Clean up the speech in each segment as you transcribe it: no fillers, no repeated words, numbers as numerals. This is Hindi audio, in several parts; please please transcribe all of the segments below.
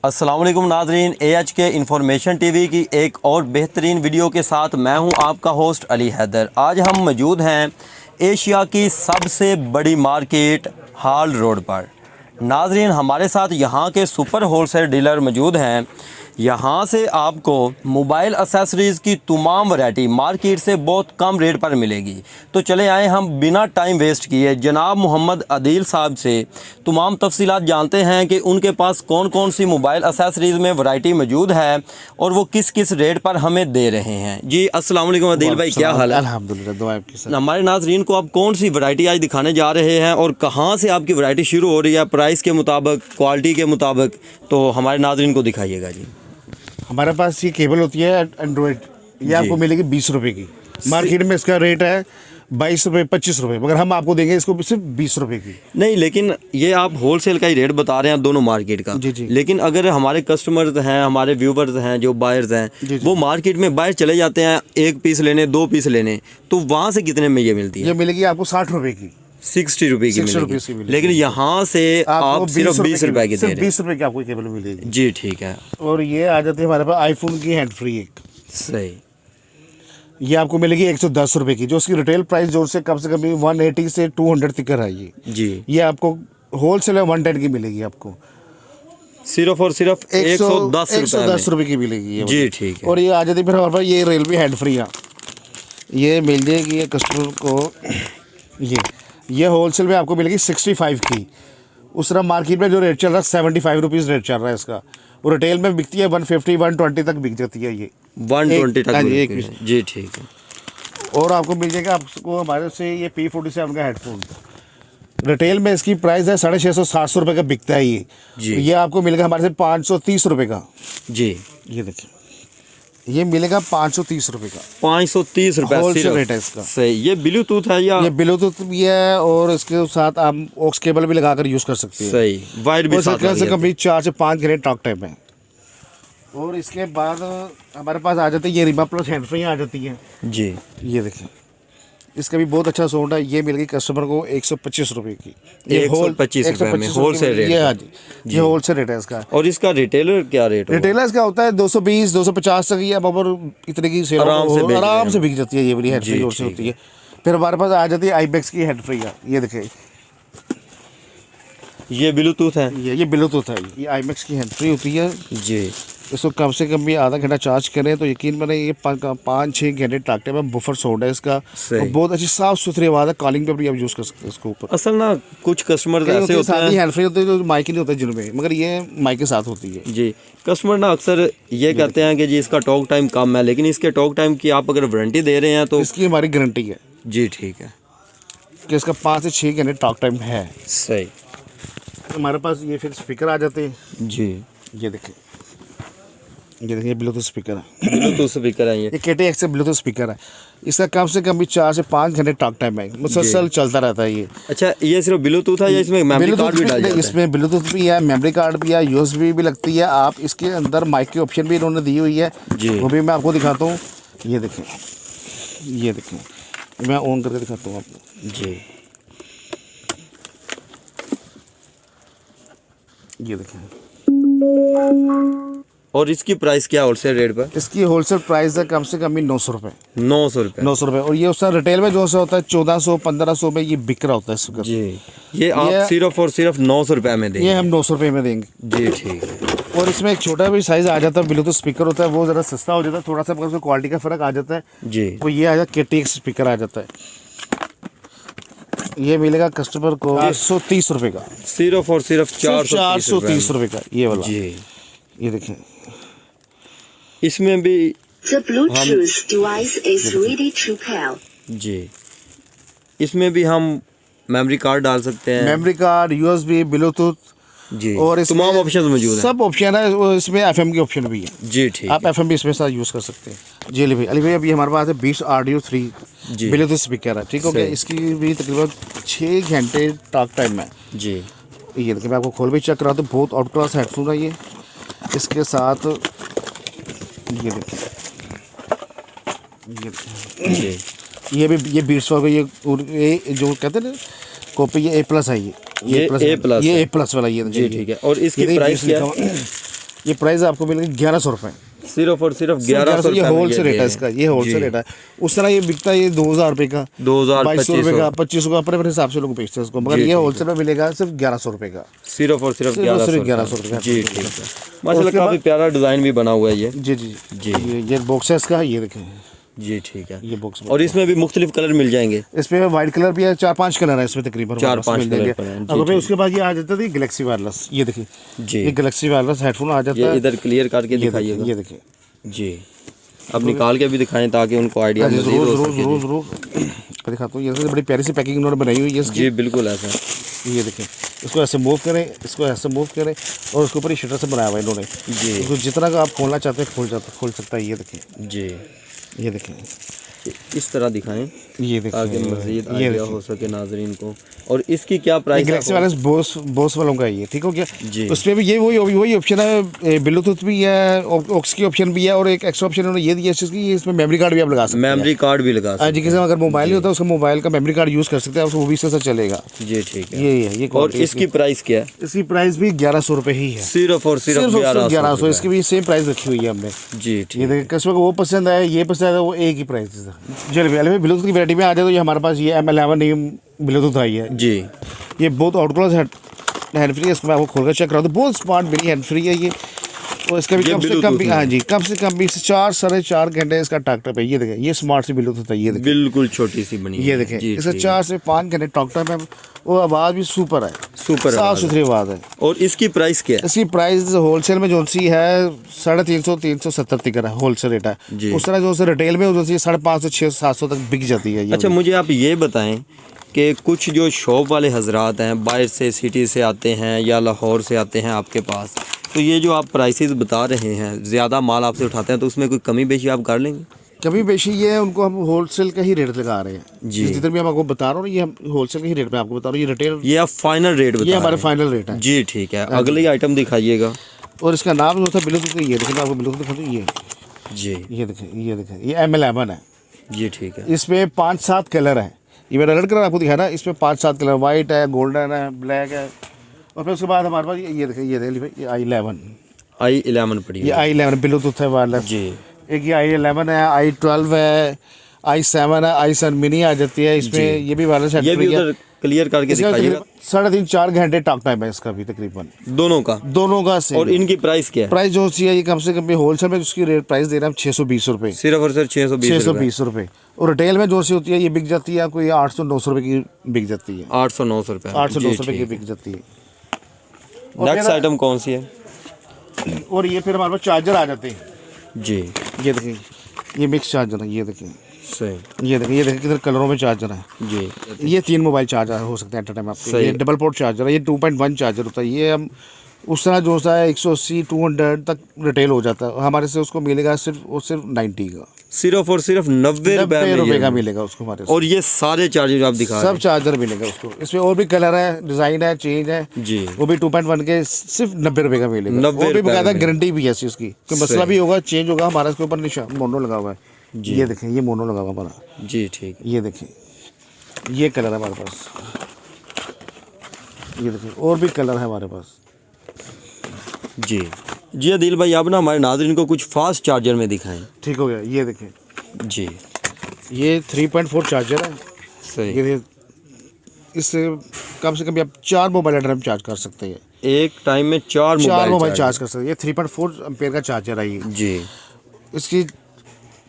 अस्सलाम वालेकुम नाजरीन, AHK इंफॉर्मेशन टीवी की एक और बेहतरीन वीडियो के साथ मैं हूं आपका होस्ट अली हैदर। आज हम मौजूद हैं एशिया की सबसे बड़ी मार्केट हाल रोड पर। नाजरीन, हमारे साथ यहां के सुपर होलसेल डीलर मौजूद हैं। यहां से आपको मोबाइल एक्सेसरीज़ की तमाम वैरायटी मार्केट से बहुत कम रेट पर मिलेगी। तो चले आए हम बिना टाइम वेस्ट किए जनाब मोहम्मद आदिल साहब से तमाम तफसीलात जानते हैं कि उनके पास कौन कौन सी मोबाइल एक्सेसरीज़ में वैरायटी मौजूद है और वो किस किस रेट पर हमें दे रहे हैं। जी अस्सलाम वालेकुम आदिल भाई, क्या हाल है? अल्हम्दुलिल्लाह, दुआ आपकी सर। हमारे नाजरीन को आप कौन सी वैरायटी आज दिखाने जा रहे हैं और कहाँ से आपकी वैरायटी शुरू हो रही है, प्राइस के मुताबिक, क्वालिटी के मुताबिक, तो हमारे नाजरीन को दिखाइएगा। जी हमारे पास ये केबल होती है एंड्रॉयड, ये आपको मिलेगी 20 रुपए की। मार्केट में इसका रेट है 22 रुपये 25 रुपये, मगर हम आपको देंगे इसको सिर्फ 20 रुपए की। नहीं, लेकिन ये आप होलसेल का ही रेट बता रहे हैं दोनों मार्केट का। जी। लेकिन अगर हमारे कस्टमर्स हैं, हमारे व्यूवर्स हैं, जो बायर्स हैं, वो मार्केट में बाहर चले जाते हैं एक पीस लेने, 2 पीस लेने, तो वहाँ से कितने में ये मिलती है? ये मिलेगी आपको 60 रुपए की, 60 रुपये की मिलेगी। लेकिन यहाँ से आप सिर्फ 20 रुपए की दे रहे हैं। 20 रुपए की आपको केबल मिलेगी। जी ठीक है। और ये आ जाती है हमारे पास आईफोन की हैंड फ्री एक, सही। ये आपको मिलेगी 110 रुपए की, जो उसकी रिटेल प्राइस जो से कम 180 से 200 तक है ये। जी, ये आपको होलसेल में 110 की मिलेगी आपको, सिर्फ और सिर्फ 110 रुपए की मिलेगी ये। जी ठीक है। और ये आ जाती है फिर हमारे पास ये रेलवे हैंड फ्री है, ये मिल जाएगी ये कस्टमर को। ये होलसेल में आपको मिलेगी 65 की। उस तरह मार्केट में जो रेट चल रहा है 75 रुपीज़ रेट चल रहा है इसका, और रिटेल में बिकती है 150 120 तक बिक जाती है ये, 120 तक एक पीस। जी ठीक है। और आपको मिल जाएगा आपको हमारे से ये P47 का हेडफोन, रिटेल में इसकी प्राइस है 650-700 रुपये का बिकता है ये। जी। ये आपको मिलेगा हमारे से 530 रुपये का। जी, ये देखिए, ये मिलेगा 530 रुपये का, 530 रुपये होलसेल रेट है इसका। सही। ये ब्लूटूथ है या? ये ब्लूटूथ भी है और इसके साथ आप ऑक्स केबल भी लगाकर यूज़ कर सकते हैं। सही। वायर भी साथ से कभी 4 से 5 घंटे टॉक टाइम है। और इसके बाद हमारे पास आ जाती है ये रिमा प्लस हैंड फ्री आ जाती है। जी, ये देखें, इसका भी बहुत अच्छा साउंड है। ये मिलेगी कस्टमर को 125 रुपये की। ये 125 रुपये में होलसेल रेट। ये हाँ जी, ये होलसेल रेट है इसका। और इसका रिटेलर क्या रेट? रिटेलर इसका होता है 220 250 तक। ये अब इतने की सेल आराम से बिक जाती है। ये वाली हेड फ्री होलसेल होती है। फिर हमारे पास आ जाती है आईबेक्स की हेड फ्री है। ये देखें, ये ब्लूटूथ है, ये ब्लूटूथ है। ये आईबेक्स की हेड फ्री होती है जी। इसको कम से कम भी आधा घंटा चार्ज करें तो यकीन बने ये 5-6 घंटे टाकते में बुफर साउंड है इसका, और बहुत अच्छी साफ सुथरी आवाज़ है। कॉलिंग पे भी आप यूज़ कर सकते हैं इसको ऊपर। असल ना कुछ कस्टमर ऐसे होते हैं हैंड फ्री होते हैं जो माइक नहीं होता जिनमें, मगर ये माइक के साथ होती है। जी। कस्टमर ना अक्सर ये कहते हैं कि जी इसका टॉक टाइम कम है, लेकिन इसके टॉक टाइम की आप अगर वारंटी दे रहे हैं तो इसकी हमारी गारंटी है। जी ठीक है, कि इसका 5 से 6 घंटे टॉक टाइम है। सही। हमारे पास ये फिर स्पीकर आ जाते हैं। जी, ये देखिए ब्लूटूथ स्पीकर है। ब्लूटूथ स्पीकर है ये KTX से ब्लूटूथ स्पीकर है। इसका कम से कम भी 4 से 5 घंटे टॉक टाइम है, मुसलसल चलता रहता है ये। अच्छा, ये सिर्फ ब्लूटूथ है या इसमें मेमोरी कार्ड भी डाल जाता है? इसमें ब्लूटूथ भी है, मेमोरी कार्ड भी है, USB भी लगती है। आप इसके अंदर माइक की ऑप्शन भी इन्होंने दी हुई है, वो भी मैं आपको दिखाता हूँ। ये देखें, मैं ऑन करके दिखाता हूँ आपको। जी, ये देखें। और इसकी प्राइस क्या होलसेल रेट पर? इसकी होलसेल प्राइस है कम से कम भी 900 रुपये। 900 रुपये। 900 रुपये। और ये उसका रिटेल में जो सा होता है 1400-1500 में ये बिक रहा होता है इसका। जी, ये आप सिर्फ और सिर्फ 900 रुपये में देंगे? ये हम 900 रुपये में देंगे। जी ठीक है। और इसमें एक छोटा भी साइज़ आ जाता है, ब्लूटूथ स्पीकर होता है, वो ज़रा सस्ता हो जाता है थोड़ा सा, मगर उसमें क्वालिटी का फ़र्क आ जाता है। जी, तो ये आ जाता है KTX स्पीकर आ जाता है। ये मिलेगा कस्टमर को 430 रुपये का, सिर्फ और सिर्फ 430 रुपये का ये वाला। जी, ये देखें, इसमें भी The Bluetooth device is ready to pair. जी, इसमें भी हम मेमोरी कार्ड डाल सकते हैं, मेमोरी कार्ड, USB, ब्लूटूथ जी, और तमाम ऑप्शन मौजूद हैं। सब ऑप्शन है, और इसमें FM की ऑप्शन भी है। जी ठीक आप FM भी इसमें साथ यूज़ कर सकते हैं। जी अली भाई अभी हमारे पास है Beats Audio 3 ब्लूटूथ स्पीकर है, ठीक हो गया। इसकी भी तकरीबन 6 घंटे टॉक टाइम है। जी, ये देखिए, मैं आपको खोल भी चेक करा तो बहुत आउट क्लास हेडफोन है ये। इसके साथ ये देखिए, ये भी बीट्स वाला, ये जो कहते हैं ना कॉपी, ये A+ है। ये A+ वाला, ये जी ठीक है। और इसकी प्राइस क्या है? ये प्राइस आपको मिलेगी 1100 रुपये। सिर्फ और सिर्फ 1100 ये होलसेल रेट है इसका, ये होलसेल रेट है। उस तरह ये बिकता है ये 2000 रुपये का, 2000 2200 रुपये का, 2500 का, अपने अपने हिसाब से लोग बेचते हैं उसको, मगर ये होलसेल में मिलेगा सिर्फ 1100 रुपये का, सिर्फ और सिर्फ 1100 रुपये का। जी ठीक है, माशाल्लाह काफ़ी प्यारा डिज़ाइन भी बना हुआ है ये। जी जी जी ये बॉक्स है इसका, ये देखें जी ठीक है। ये बॉक्स, और इसमें भी मुख्तलिफ कलर मिल जाएंगे। इसमें वाइट कलर भी है, 4-5 कलर है इसमें तकरीबन, 4-5 मिल जाएंगे। कलर हैं। अब उसके बाद ये आ जाता है गैलेक्सी वायरलेस, ये देखिए जी ये गैलेक्सी वायरलेस हेडफोन आ जाता ये है। इधर क्लियर करके दिखाइएगा। ये देखिए जी, अब निकाल के भी दिखाएं ताकि उनको आइडिया मज़ीद हो सके। जरूर दिखाता हूँ। ये बड़ी प्यारी सी पैकिंग उन्होंने बनाई हुई है इसकी। जी बिल्कुल ऐसा। ये देखें, इसको ऐसे मूव करें, इसको ऐसे मूव करें, और उसके ऊपर ये शटर से बनाया हुआ है इन्होंने जी। इसको जितना का आप खोलना चाहते हैं खोल सकता है। ये देखें जी, ये देखें, इस तरह दिखाएं ये ताकि देखें, मज़ीद ये आइडिया हो सके नाजरीन को। और इसकी क्या प्राइस है? गैलेक्सी वायरलेस बोस वालों का है ये, ठीक हो गया जी। उसमें भी ये वही ऑप्शन है, ब्लूटूथ भी है, ऑक्स की ऑप्शन भी है, और एक एक्स्ट्रा ऑप्शन उन्होंने ये दिया है इसकी, इसमें मेमोरी कार्ड भी आप लगा सकते हैं। मेमोरी कार्ड भी लगा हाँ सकते जी, किसी अगर मोबाइल नहीं होता उसका मोबाइल का मेमोरी कार्ड यूज़ कर सकते हैं, उसको वो भी इससे चलेगा। जी ठीक है। ये और इसकी प्राइस क्या है? इसकी प्राइस भी 1100 रुपये ही है, सिर्फ और सिर्फ 1100। इसकी भी सेम प्राइस रखी हुई है हमने। जी ये ठीक। देखिए कस्टमर को वो पसंद आया, ये पसंद आया, वो एक ही प्राइस है। चलिए ब्लूटूथ की वैरायटी में आ जाए तो ये हमारे पास ये M11 नेम ब्लूटूथ आई है जी, ये बहुत आउटक्लॉज हैंड फ्री है। इसको मैं आपको खोल कर चेक करा दूँ, बहुत स्मार्ट मिनी हैंड फ्री है ये। और इसका भी ये कम से कम भी, Bluetooth हाँ जी, कम से कम भी 4-4.5 घंटे इसका टॉक टाइम है। ये देखें, ये स्मार्ट सी ब्लूटूथ है, ये देखें, बिल्कुल छोटी सी बनी ये है। देखें, जी, इसका ठीक। 4 से 5 घंटे टॉक टाइम है, वो आवाज़ भी सुपर है, सुपर साफ आवाज़ है। सुथरी आवाज़ है। और इसकी प्राइस क्या है? इसकी प्राइस होलसेल में जो सी है 350-370 तक है, होलसेल रेट है। जी। उस तरह जो सी रिटेल में जो सी 550-600-700 तक बिक जाती है ये। अच्छा मुझे आप ये बताएं कि कुछ जो शॉप वाले हजरात हैं बाहर से सिटी से आते हैं या लाहौर से आते हैं आपके पास, तो ये जो आप प्राइसेस बता रहे हैं, ज़्यादा माल आपसे उठाते हैं, तो उसमें कोई कमी बेशी आप कर लेंगे? कभी बेशी ये है, उनको हम होलसेल का ही रेट लगा रहे हैं जी। जिधर भी हम आपको बता रहा हूँ, ये हम होलसेल के ही रेट पे आपको बता रहा हूँ। ये रिटेल, ये आप फाइनल रेट बता ये हमारे रहे हैं? फाइनल रेट है जी ठीक है। अगली आइटम दिखाइएगा। और इसका नाम जो था ब्लूटूथ, ये देखिए, मैं आपको ब्लूटूथ दिखा दूँ। जी ये देखें, ये देखें, ये M11 है। जी ठीक है। इसमें 5-7 कलर हैं, ये मेरा रेड कलर आपको दिखा ना, इसमें 5-7 कलर, वाइट है, गोल्डन है, ब्लैक है। और फिर उसके बाद हमारे पास ये देखें, ये देखिए भाई, ये i11 पड़ी ये है। i11 ब्लूटूथ है वायरलेस। जी, एक ये i11 है, i12 है, i7 है, i7 मिनी आ जाती है इसमें, ये भी वायरलेस ये भी उधर क्लियर करके दिखाइएगा। 3.5-4 घंटे टॉक टाइम है इसका भी तकरीबन, दोनों का सेम। और इनकी प्राइस क्या है? प्राइस जो सी है ये कम से कम होलसेल में उसकी रेट प्राइस दे रहे हैं हम 620 रुपये, सिर्फ और सिर्फ 620 रुपये। और रिटेल में जो सी होती है ये बिक जाती है कोई 800-900 रुपये की बिक जाती है, 800-900 रुपये। 800-900 रुपये की बिक जाती है। नेक्स्ट आइटम कौन सी है? और ये फिर हमारे पास चार्जर आ जाते हैं। जी ये देखिए, ये मिक्स चार्जर है, ये देखिए, सही। ये देखिए किधर कलरों में चार्जर है। जी, ये 3 मोबाइल चार्जर हो सकते हैं एट टाइम आपके। सही। ये डबल पोर्ट चार्जर है, ये 2.1 चार्जर होता है। ये हम उस तरह जो सा है 180-200 तक रिटेल हो जाता है, हमारे से उसको मिलेगा सिर्फ 90 का, सिर्फ और सिर्फ 90 रुपये का मिलेगा उसको हमारे से। और ये सारे चार्जेस आप दिखा रहे सब चार्जर मिलेगा उसको। इसमें और भी कलर है, डिज़ाइन है, चेंज है हैं। जी, वो भी 2.1 के सिर्फ 90 रुपये का मिलेगा। 90 वो भी रुपये बकायदा में। गारंटी भी है इसकी, उसकी कोई मसला भी होगा, चेंज होगा, हमारा इसके ऊपर निशान मोनो लगा हुआ है। जी। ये देखें, ये मोनो लगा हुआ हमारा, जी ठीक। ये देखें, ये कलर है हमारे पास, ये देखें, और भी कलर है हमारे पास। जी जी आदिल भाई, आप ना हमारे नाज़रीन को कुछ फास्ट चार्जर में दिखाएं। ठीक हो गया, ये देखें, जी, ये 3.4 चार्जर है। सही। ये इससे कम से कम आप 4 मोबाइल एट टाइम चार्ज कर सकते हैं, एक टाइम में 4 मोबाइल चार्ज कर सकते हैं। ये 3.4 एम्पेयर का चार्जर है ये। जी, इसकी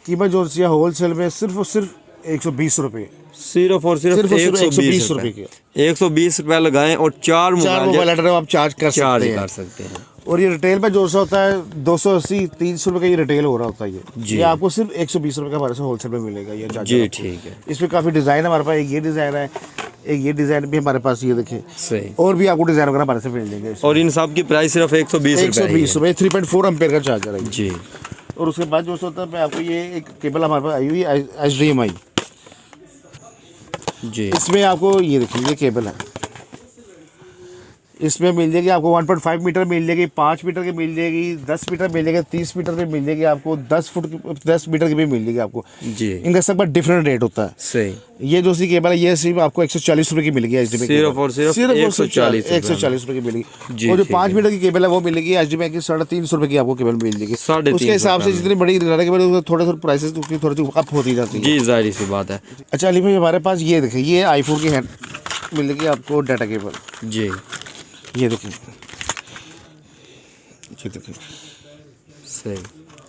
कीमत जो है होलसेल में सिर्फ और सिर्फ 120 रुपये, सिर्फ और सिर्फ सिर्फ और सिर्फ 120 रुपये रुपये के 120 रुपये लगाएं और 4 मोबाइल एट टाइम आप चार्ज कर चार्ज सकते हैं। हैं। और ये रिटेल में जो सा होता है 280-300 रुपये का ये रिटेल हो रहा होता है जी। ये आपको सिर्फ 120 रुपये का हमारे से होलसेल में मिलेगा ये चार्जर जी आपको। ठीक है, इसमें काफ़ी डिज़ाइन है हमारे पास, एक ये डिज़ाइन है, एक ये डिज़ाइन भी हमारे पास, ये देखिए, सही। और भी आपको डिज़ाइन वगैरह हमारे से मिल जाएंगे। और इन सब की प्राइस सिर्फ 120 रुपये 3.4 एम्पेयर का चार्जर है। जी, और उसके बाद जो होता है मैं आपको ये एक केबल हमारे पास आई हुई है HDMI, जी, इसमें आपको ये देखिए, ये केबल है, इसमें मिल जाएगी आपको 1.5 मीटर मिल जाएगी, 5 मीटर की मिल जाएगी, 10 मीटर मिल जाएगी, 30 मीटर की मिल जाएगी आपको, 10 मीटर की भी मिल जाएगी आपको जी। इनका सबका डिफरेंट रेट होता है। सही। ये जो सी केबल है ये सिर्फ आपको 140 रुपये की मिलेगी एचडीएमआई, सिर्फ और सिर्फ 140 रुपये की मिलेगी। और जो 5 मीटर की केबल है वो मिलेगी एचडीएमआई की 350 रुपये की आपको केबल मिल जाएगी। उसके हिसाब से जितनी बड़ी केबल थोड़े थोड़े प्राइसेस उसकी थोड़ी सी अप होती जाती है जी, जाहिर सी बात है। अच्छा अली भाई हमारे पास ये देखिए, ये आईफोन की हैंड मिलेगी आपको डाटा केबल। जी, ये देखिए, ये देखिए सही।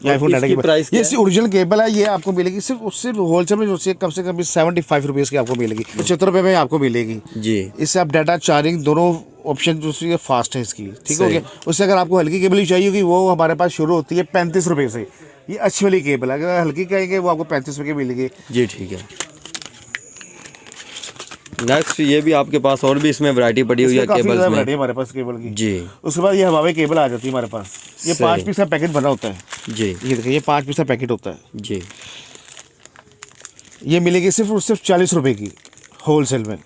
ये आईफोन डाटा इसकी केबल, प्राइस क्या ये ओरिजिनल केबल है। ये आपको मिलेगी सिर्फ होलसेल में जो से कम 75 रुपीज़ की आपको मिलेगी, 75 रुपये में आपको मिलेगी जी। इससे आप डाटा चार्जिंग दोनों ऑप्शन जो सी फास्ट है इसकी, ठीक हो सही। गया। उससे अगर आपको हल्की केबल ही चाहिए होगी वो हमारे पास शुरू होती है 35 रुपये से। ये अच्छी वाली केबल है, अगर हल्की कहेंगे वो आपको 35 रुपये की मिलेगी। जी ठीक है। नेक्स्ट ये भी आपके पास और भी इसमें वैरायटी पड़ी हुई है काफ़ी केबल्स ज़्यादा में। वैरायटी हमारे पास केबल की। जी। उसके बाद ये हवावे केबल आ जाती है हमारे पास। ये सही। 5 पीस का पैकेट बना होता है। जी ये देखिए, ये 5 पीस का पैकेट होता है। जी। ये मिलेगी सिर्फ 40 रुपये की होलसेल में।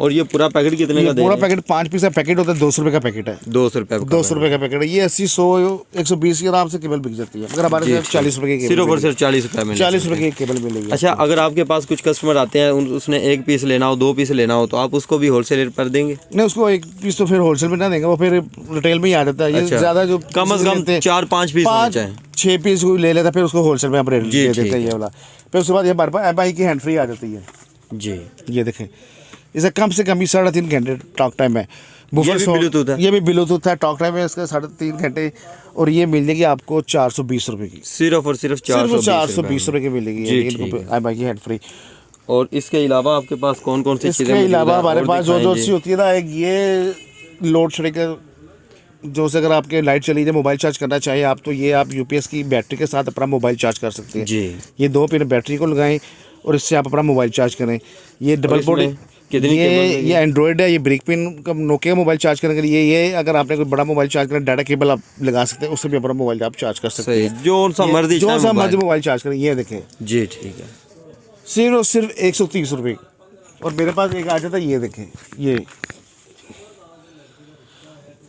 और ये पूरा पैकेट कितने ये का पूरा देंगे? पैकेट 5 पीस का पैकेट होता है, 200 रुपये का पैकेट है। 200 रुपये का 200 रुपये का पैकेट है। ये 80, 100, 120 की आराम से केबल बिक जाती है, मगर हमारे जी, साथ 40 रुपये की सिर्फ और सिर्फ 40 रुपये में। 40 रुपये की एक केबल मिलेगी। अच्छा, अगर आपके पास कुछ कस्टमर आते हैं उसने 1 पीस लेना हो, 2 पीस लेना हो, तो आप उसको भी होलसेल रेट पर देंगे? नहीं, उसको 1 पीस तो फिर होलसेल में ना देंगे, वो फिर रिटेल में ही आ जाता है। ये अच्छा। ज़्यादा जो कम से कम 4-5 पीस होने चाहिए। 6 पीस ले लेता है, फिर उसको होलसेल में आप रेट जी, दे ठीक देते हैं ये वाला। फिर उसके बाद ये हमारे पास MI की हैंड फ्री आ जाती है। जी। ये देखें, इसे कम से कम 3.5 घंटे टॉक टाइम है। ये भी ब्लूटूथ है? ये भी ब्लूटूथ है, टॉक टाइम है इसका 3.5 घंटे। और ये मिल जाएगी आपको 420 रुपये की। सिर्फ और सिर्फ 420 रुपये की मिलेगी जी, ठीक है। MI की हैंड फ्री। और इसके अलावा आपके पास कौन कौन सी चीज़ें? इसके अलावा हमारे और पास जो दिखाएं सी होती है ना, एक ये लोड शेडिंग, जो से अगर आपके लाइट चली जाए, मोबाइल चार्ज करना चाहिए आप, तो ये आप UPS की बैटरी के साथ अपना मोबाइल चार्ज कर सकते हैं। जी। ये 2 पिन बैटरी को लगाएं और इससे आप अपना मोबाइल चार्ज करें। ये डबल इसमें पोर्ट, कितनी केबल देंगे? ये एंड्रॉयड है, ये ब्रिक पिन का नोकिया मोबाइल चार्ज करने के लिए। ये अगर आपने कोई बड़ा मोबाइल चार्ज करना, डाटा केबल आप लगा सकते हैं, उससे भी अपना मोबाइल आप चार्ज कर सकते सही, हैं। जो सा मर्जी जो सा मर्जी मोबाइल। मोबाइल चार्ज करें। ये देखें, जी ठीक है। सिर्फ और सिर्फ 130 रुपये। और मेरे पास एक आ जाता है, ये देखें, ये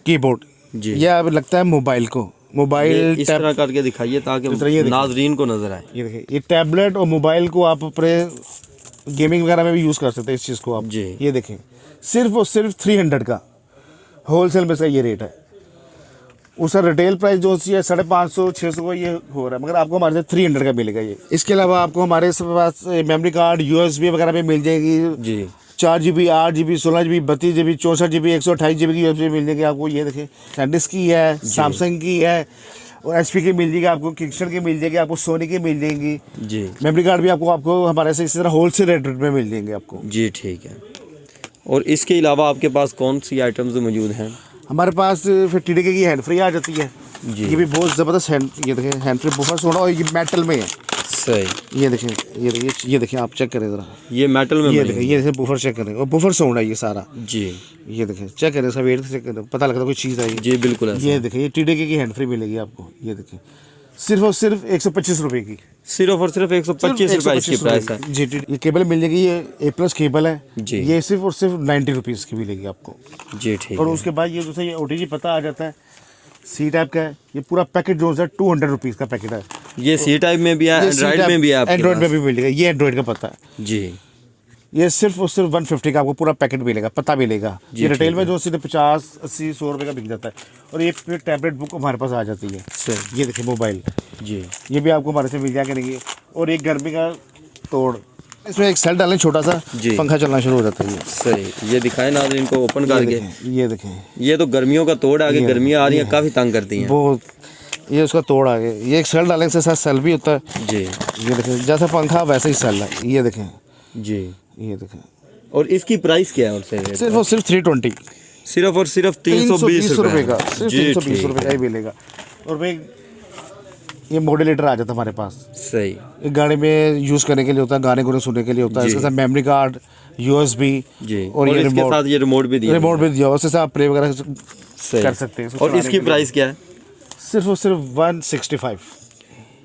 कीबोर्ड। जी। ये अब लगता है मोबाइल को, मोबाइल इस तरह करके दिखाइए ताकि इस तरह ये देखिए। नाजरीन को नजर आए। ये देखिए, ये टैबलेट और मोबाइल को आप अपने गेमिंग वगैरह में भी यूज़ कर सकते हैं इस चीज़ को आप। जी। ये देखें, सिर्फ और सिर्फ 300 का होलसेल में इसका ये रेट है। उसका रिटेल प्राइस जो है 550, 600 का ये हो रहा है, मगर आपको हमारे से 300 का मिलेगा ये। इसके अलावा आपको हमारे पास मेमोरी कार्ड, USB वगैरह भी मिल जाएगी। जी। 4 GB, 8 GB, 16 GB, 32 GB, 64 GB, 128 GB की USB मिल जाएगी आपको। ये देखें, सैंडिस्क की है, सैमसंग की है, और HP की मिल जाएगी आपको, किंगस्टन की मिल जाएगी आपको, सोनी की मिल जाएंगी। जी। मेमोरी कार्ड भी आपको हमारे से इसी तरह होलसेल रेट में मिल जाएंगे आपको। जी ठीक है। और इसके अलावा आपके पास कौन सी आइटम्स मौजूद हैं? हमारे पास फिर TDK की हैंड फ्री आ जाती है। जी। ये भी बहुत ज़बरदस्त हैंड, ये देखें हैंड फ्री बहुत सोना, और ये मेटल में है। सही। ये देखें, ये देखिए आप चेक करें ज़रा, ये मेटल में ये बनी देखें, हुई ये देखें बुफर चेक करें, और बुफर साउंड है ये सारा। जी। ये देखें, चेक करें इसका वेट चेक करें, पता लगता है कोई चीज़ आई। जी बिल्कुल ऐसा। ये देखें, ये TDK की हैंड फ्री मिलेगी आपको। ये देखें, सिर्फ और सिर्फ 125 रुपये की। सिर्फ और सिर्फ 125 रुपये इसकी प्राइस है। जी। ये केबल मिल जाएगी, ये A+ केबल है जी। ये सिर्फ और सिर्फ 90 रुपीज़ की मिलेगी आपको। जी ठीक और है। उसके बाद ये दूसरा ये OTG पता आ जाता है, C टाइप का है। ये पूरा पैकेट जो है 200 रुपीज़ का पैकेट है। ये C टाइप में भी है, ये एंड्रॉइड C-type में भी है आपके एंड्रॉइड में पास? भी मिलेगा, ये एंड्रॉइड का पता है। जी। ये सिर्फ और सिर्फ 150 का आपको पूरा पैकेट मिलेगा, पता मिलेगा। जी, ये रिटेल ठीक में जो सीधे 50, 80, 100 रुपये का बिक जाता है। और ये फिर टैबलेट बुक हमारे पास आ जाती है। सही। ये देखिए मोबाइल, जी। ये भी आपको हमारे से मिल जाया करेंगे। और एक गर्मी का तोड़, इसमें एक सेल डालें छोटा सा, जी। पंखा चलना शुरू हो जाता है। ये सही। ये दिखाएं नाज़रीन को ओपन करके। ये देखें, ये तो गर्मियों का तोड़ आगे, गर्मियाँ आ रही हैं, काफ़ी तंग करती हैं। वो ये उसका तोड़ आ गया। ये एक सेल डालने से साथ सेल भी होता है। जी। ये देखें, जैसा पंखा वैसे ही सेल है। ये देखें, जी। ये देखें, और इसकी प्राइस क्या है? और सिर्फ और सिर्फ 320, सिर्फ और सिर्फ 320 रुपये का, रुपये। सिर्फ जी 320 ठीक रुपये का ही मिलेगा। और भाई ये मॉड्यूलेटर आ जाता है हमारे पास, सही। एक गाड़ी में यूज़ करने के लिए होता है, गाने गुने सुनने के लिए होता है। इसके साथ मेमोरी कार्ड, USB, जी। और ये इसके साथ ये रिमोट भी दिया रिमोट भी दिया, उससे साथ आप प्ले वगैरह सही कर सकते हैं। और इसकी प्राइस क्या है? सिर्फ और सिर्फ 165,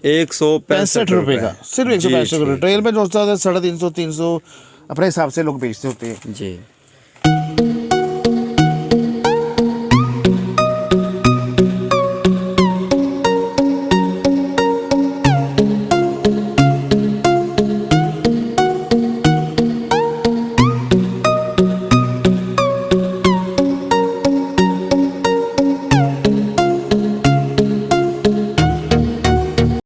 165 रुपये का, सिर्फ 165 रुपये। रिटेल में जो होता है 350, 300 अपने हिसाब से लोग बेचते होते हैं। जी।